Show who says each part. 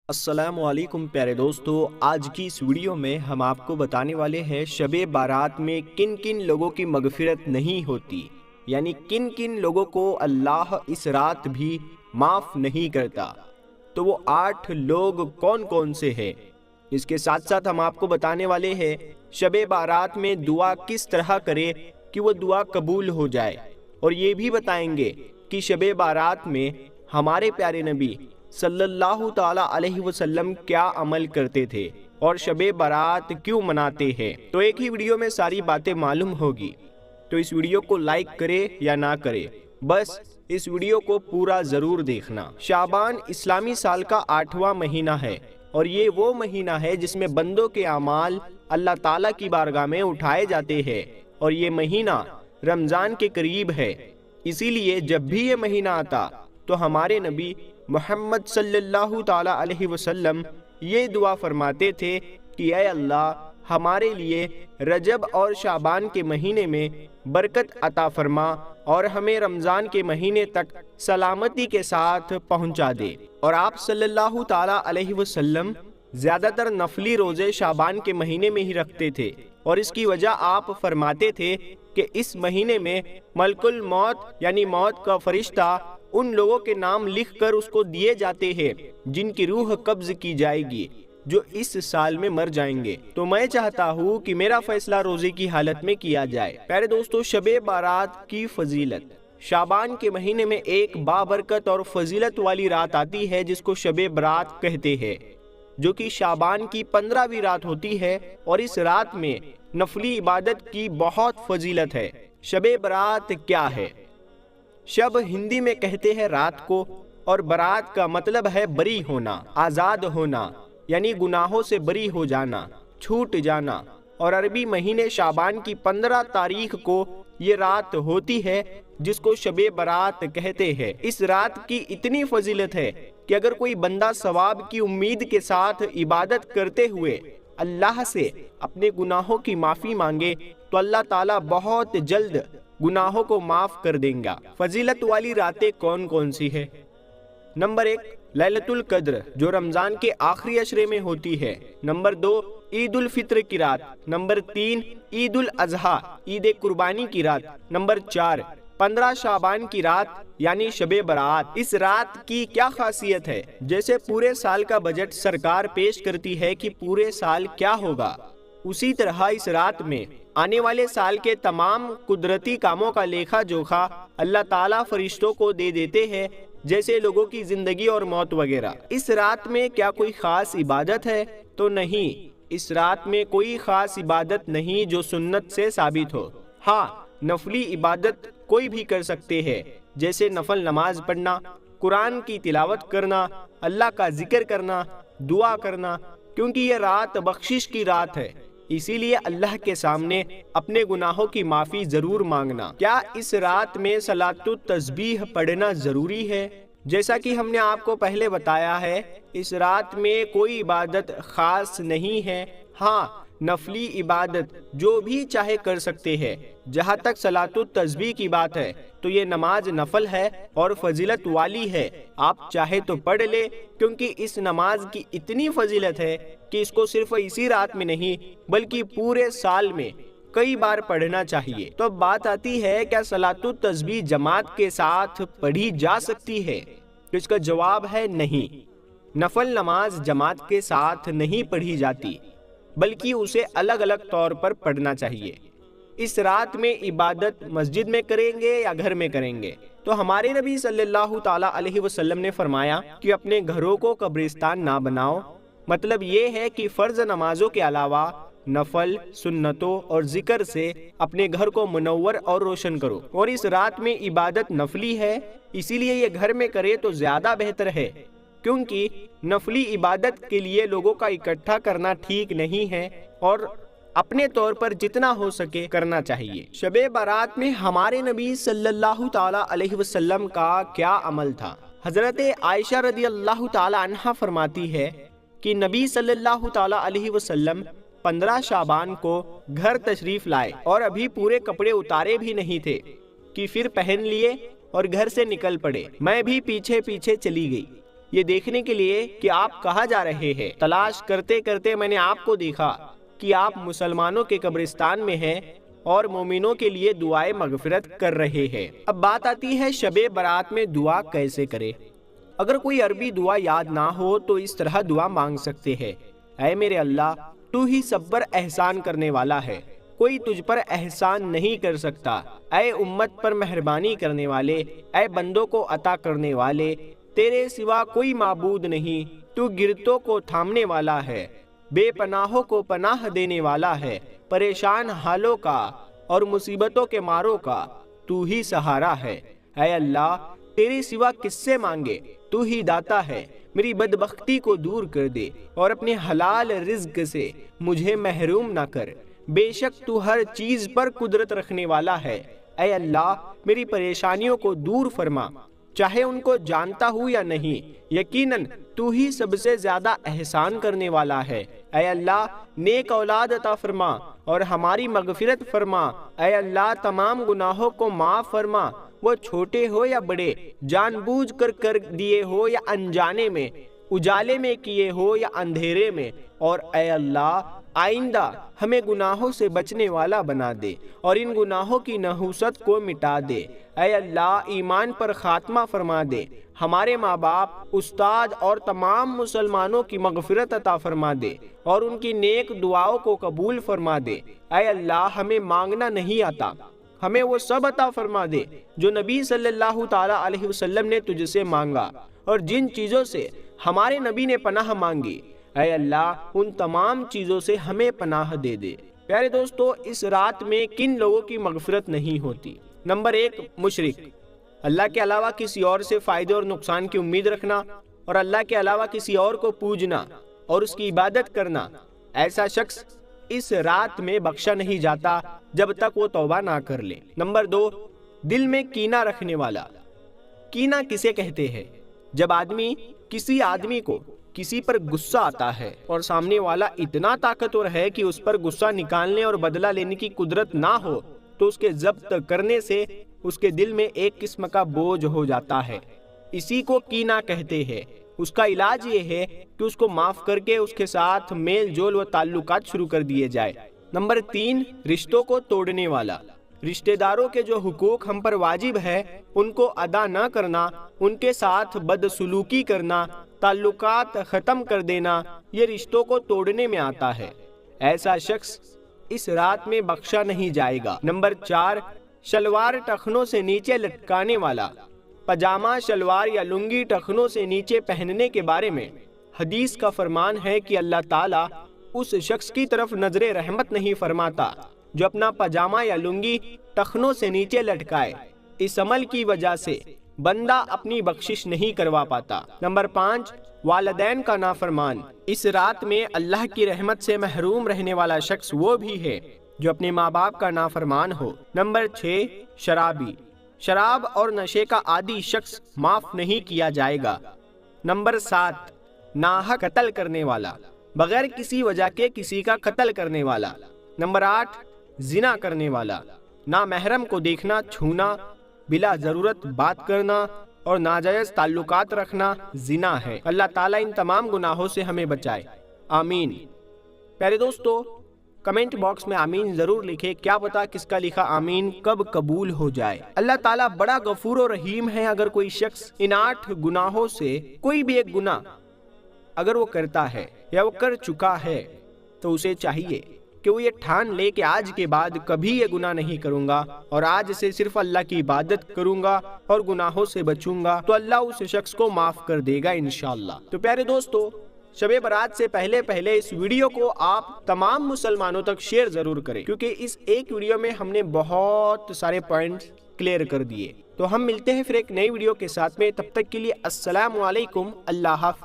Speaker 1: السلام علیکم پیارے دوستو، آج کی اس ویڈیو میں ہم آپ کو بتانے والے ہیں شب بارات میں کن کن لوگوں کی مغفرت نہیں ہوتی، یعنی کن کن لوگوں کو اللہ اس رات بھی معاف نہیں کرتا۔ تو وہ 8 لوگ کون کون سے ہیں؟ اس کے ساتھ ساتھ ہم آپ کو بتانے والے ہیں شب بارات میں دعا کس طرح کرے کہ وہ دعا قبول ہو جائے، اور یہ بھی بتائیں گے کہ شب بارات میں ہمارے پیارے نبی صلی اللہ تعالی علیہ وسلم کیا عمل کرتے تھے اور شب بارات کیوں مناتے ہیں۔ تو ایک ہی ویڈیو میں ساری باتیں معلوم ہوگی، تو اس ویڈیو کو لائک کرے یا نہ کرے، بس اس ویڈیو کو پورا ضرور دیکھنا۔ شعبان اسلامی سال کا 8واں مہینہ ہے، اور یہ وہ مہینہ ہے جس میں بندوں کے اعمال اللہ تعالیٰ کی بارگاہ میں اٹھائے جاتے ہیں، اور یہ مہینہ رمضان کے قریب ہے۔ اسی لیے جب بھی یہ مہینہ آتا تو ہمارے نبی محمد صلی اللہ تعالی علیہ وسلم یہ دعا فرماتے تھے کہ اے اللہ، ہمارے لیے رجب اور شعبان کے مہینے میں برکت عطا فرما اور ہمیں رمضان کے مہینے تک سلامتی کے ساتھ پہنچا دے۔ اور آپ صلی اللہ تعالی علیہ وسلم زیادہ تر نفلی روزے شعبان کے مہینے میں ہی رکھتے تھے، اور اس کی وجہ آپ فرماتے تھے کہ اس مہینے میں ملک الموت یعنی موت کا فرشتہ ان لوگوں کے نام لکھ کر اس کو دیے جاتے ہیں جن کی روح قبض کی جائے گی، جو اس سال میں مر جائیں گے۔ تو میں چاہتا ہوں کہ میرا فیصلہ روزے کی حالت میں کیا جائے۔ پیارے دوستو، شب بارات کی فضیلت۔ شعبان کے مہینے میں ایک بابرکت اور فضیلت والی رات آتی ہے جس کو شب برات کہتے ہیں، جو کہ شعبان کی 15ویں رات ہوتی ہے، اور اس رات میں نفلی عبادت کی بہت فضیلت ہے۔ شب برات کیا ہے؟ شب ہندی میں کہتے ہیں رات کو، اور برات کا مطلب ہے بری ہونا، آزاد ہونا، یعنی گناہوں سے بری ہو جانا، چھوٹ جانا۔ اور عربی مہینے شعبان کی 15 تاریخ کو یہ رات ہوتی ہے جس کو شب برات کہتے ہیں۔ اس رات کی اتنی فضیلت ہے کہ اگر کوئی بندہ ثواب کی امید کے ساتھ عبادت کرتے ہوئے اللہ سے اپنے گناہوں کی معافی مانگے تو اللہ تعالیٰ بہت جلد گناہوں کو معاف کر دیں گا۔ فضیلت والی راتیں کون کون سی ہے؟ نمبر 1، لیلۃ القدر جو رمضان کے آخری عشرے میں ہوتی ہے۔ نمبر 2، عید الفطر کی رات۔ نمبر 3، عید الاضحیٰ عید قربانی کی رات۔ نمبر 4، 15 شعبان کی رات یعنی شب برات۔ اس رات کی کیا خاصیت ہے؟ جیسے پورے سال کا بجٹ سرکار پیش کرتی ہے کہ پورے سال کیا ہوگا، اسی طرح اس رات میں آنے والے سال کے تمام قدرتی کاموں کا لیکھا جوکھا اللہ تعالیٰ فرشتوں کو دے دیتے ہیں، جیسے لوگوں کی زندگی اور موت وغیرہ۔ اس رات میں کیا کوئی خاص عبادت ہے؟ تو نہیں، اس رات میں کوئی خاص عبادت نہیں جو سنت سے ثابت ہو۔ ہاں، نفلی عبادت کوئی بھی کر سکتے ہیں، جیسے نفل نماز پڑھنا، قرآن کی تلاوت کرنا، اللہ کا ذکر کرنا، دعا کرنا، کیونکہ یہ رات بخشش کی رات ہے، اسی لیے اللہ کے سامنے اپنے گناہوں کی معافی ضرور مانگنا۔ کیا اس رات میں صلاۃ التسبیح پڑھنا ضروری ہے؟ جیسا کہ ہم نے آپ کو پہلے بتایا ہے، اس رات میں کوئی عبادت خاص نہیں ہے۔ ہاں، نفلی عبادت جو بھی چاہے کر سکتے ہیں۔ جہاں تک صلاۃ التسبیح کی بات ہے تو یہ نماز نفل ہے اور فضیلت والی ہے، آپ چاہے تو پڑھ لے، کیونکہ اس نماز کی اتنی فضیلت ہے کہ اس کو صرف اسی رات میں نہیں بلکہ پورے سال میں کئی بار پڑھنا چاہیے۔ تو اب بات آتی ہے، کیا صلاۃ التسبیح جماعت کے ساتھ پڑھی جا سکتی ہے؟ تو اس کا جواب ہے نہیں۔ نفل نماز جماعت کے ساتھ نہیں پڑھی جاتی، بلکہ اسے الگ الگ طور پر پڑھنا چاہیے۔ اس رات میں عبادت مسجد میں کریں گے یا گھر میں کریں گے؟ تو ہمارے نبی صلی اللہ تعالی علیہ وسلم نے فرمایا کہ اپنے گھروں کو قبرستان نہ بناؤ۔ مطلب یہ ہے کہ فرض نمازوں کے علاوہ نفل، سنتوں اور ذکر سے اپنے گھر کو منور اور روشن کرو۔ اور اس رات میں عبادت نفلی ہے، اسی لیے یہ گھر میں کرے تو زیادہ بہتر ہے، کیونکہ نفلی عبادت کے لیے لوگوں کا اکٹھا کرنا ٹھیک نہیں ہے، اور اپنے طور پر جتنا ہو سکے کرنا چاہیے۔ شب برات میں ہمارے نبی صلی اللہ تعالی علیہ وسلم کا کیا عمل تھا؟ حضرت عائشہ رضی اللہ تعالی عنہا فرماتی ہے کہ نبی صلی اللہ تعالی علیہ وسلم 15 شعبان کو گھر تشریف لائے، اور ابھی پورے کپڑے اتارے بھی نہیں تھے کہ پھر پہن لیے اور گھر سے نکل پڑے۔ میں بھی پیچھے پیچھے چلی گئی۔ یہ دیکھنے کے لیے کہ آپ کہاں جا رہے ہیں۔ تلاش کرتے کرتے میں نے آپ کو دیکھا کہ آپ مسلمانوں کے قبرستان میں ہیں اور مومنوں کے لیے دعائے مغفرت کر رہے ہیں۔ اب بات آتی ہے شب برات میں دعا کیسے کرے۔ اگر کوئی عربی دعا یاد نہ ہو تو اس طرح دعا مانگ سکتے ہیں: اے میرے اللہ، تو ہی سب پر احسان کرنے والا ہے، کوئی تجھ پر احسان نہیں کر سکتا۔ اے امت پر مہربانی کرنے والے، اے بندوں کو عطا کرنے والے، تیرے سوا کوئی معبود نہیں، تو گرتوں کو تھامنے والا ہے، بے پناہوں کو پناہ دینے والا ہے، پریشان حالوں کا اور مصیبتوں کے ماروں کا تو ہی سہارا ہے۔ اے اللہ، تیرے سوا کس سے مانگے، تو ہی داتا ہے، میری بدبختی کو دور کر دے اور اپنے حلال رزق سے مجھے محروم نہ کر، بے شک تو ہر چیز پر قدرت رکھنے والا ہے۔ اے اللہ، میری پریشانیوں کو دور فرما، چاہے ان کو جانتا ہوں یا نہیں، یقیناً تو ہی سب سے زیادہ احسان کرنے والا ہے۔ اے اللہ، نیک اولاد عطا فرما اور ہماری مغفرت فرما۔ اے اللہ، تمام گناہوں کو معاف فرما، وہ چھوٹے ہو یا بڑے، جان بوجھ کر دیے ہو یا انجانے میں، اجالے میں کیے ہو یا اندھیرے میں۔ اور اے اللہ، آئندہ ہمیں گناہوں سے بچنے والا بنا دے اور ان گناہوں کی نحوست کو مٹا دے۔ اے اللہ، ایمان پر خاتمہ فرما دے، ہمارے ماں باپ، استاد اور تمام مسلمانوں کی مغفرت عطا فرما دے اور ان کی نیک دعاؤں کو قبول فرما دے۔ اے اللہ، ہمیں مانگنا نہیں آتا، ہمیں وہ سب عطا فرما دے جو نبی صلی اللہ تعالیٰ علیہ وسلم نے تجھ سے مانگا اور جن چیزوں سے ہمارے نبی نے پناہ مانگی، اے اللہ ان تمام چیزوں سے ہمیں پناہ دے دے۔ پیارے دوستو، اس رات میں کن لوگوں کی مغفرت نہیں ہوتی؟ نمبر 1، مشرک، اللہ کے علاوہ کسی اور سے فائدے اور نقصان کی امید رکھنا اور اللہ کے علاوہ کسی اور کو پوجنا اور اس کی عبادت کرنا۔ ایسا شخص اس رات میں بخشا نہیں جاتا جب تک وہ توبہ نہ کر لے۔ نمبر 2، دل میں کینہ رکھنے والا۔ کینہ کسے کہتے ہیں؟ جب کسی آدمی کو کسی پر غصہ آتا ہے اور سامنے والا اتنا طاقتور ہے کہ اس پر غصہ نکالنے اور بدلہ لینے کی قدرت نہ ہو تو اس کے ضبط کرنے سے اس کے دل میں ایک قسم کا بوجھ ہو جاتا ہے، اسی کو کینہ کہتے ہیں۔ اس کا علاج یہ ہے کہ اس کو معاف کر کے اس کے ساتھ میل جول و تعلقات شروع کر دیے جائے۔ نمبر 3، رشتوں کو توڑنے والا۔ رشتہ داروں کے جو حقوق ہم پر واجب ہے ان کو ادا نہ کرنا، ان کے ساتھ بدسلوکی کرنا، تعلقات ختم کر دینا، یہ رشتوں کو توڑنے میں آتا ہے۔ ایسا شخص اس رات میں بخشا نہیں جائے گا۔ نمبر 4، شلوار ٹخنوں سے نیچے لٹکانے والا۔ پاجامہ، شلوار یا لنگی ٹخنوں سے نیچے پہننے کے بارے میں حدیث کا فرمان ہے کہ اللہ تعالیٰ اس شخص کی طرف نظر رحمت نہیں فرماتا جو اپنا پاجامہ یا لنگی ٹخنوں سے نیچے لٹکائے۔ اس عمل کی وجہ سے بندہ اپنی بخشش نہیں کروا پاتا۔ نمبر 5، والدین کا نافرمان۔ اس رات میں اللہ کی رحمت سے محروم رہنے والا شخص وہ بھی ہے جو اپنے ماں باپ کا نافرمان ہو۔ نمبر 6، شرابی۔ شراب اور نشے کا عادی شخص معاف نہیں کیا جائے گا۔ نمبر 7، ناحق قتل کرنے والا، بغیر کسی وجہ کے کسی کا قتل کرنے والا۔ نمبر 8، زنا کرنے والا، نامحرم کو دیکھنا، چھونا، بلا ضرورت بات کرنا اور ناجائز تعلقات رکھنا زنا ہے۔ اللہ تعالیٰ ان تمام گناہوں سے ہمیں بچائے، آمین۔ پیارے دوستو، کمنٹ باکس میں آمین ضرور لکھے، کیا پتا کس کا لکھا آمین کب قبول ہو جائے۔ اللہ تعالیٰ بڑا غفور و رحیم ہے۔ اگر کوئی شخص ان 8 گناہوں سے کوئی بھی ایک گناہ اگر وہ کرتا ہے یا وہ کر چکا ہے تو اسے چاہیے کہ وہ یہ ٹھان لے کہ آج کے بعد کبھی یہ گناہ نہیں کروں گا اور آج سے صرف اللہ کی عبادت کروں گا اور گناہوں سے بچوں گا، تو اللہ اس شخص کو معاف کر دے گا انشاءاللہ۔ تو پیارے دوستو، شب برات سے پہلے اس ویڈیو کو آپ تمام مسلمانوں تک شیئر ضرور کریں، کیونکہ اس ایک ویڈیو میں ہم نے بہت سارے پوائنٹس کلیئر کر دیے۔ تو ہم ملتے ہیں پھر ایک نئی ویڈیو کے ساتھ میں، تب تک کے لیے السلام علیکم، اللہ حافظ۔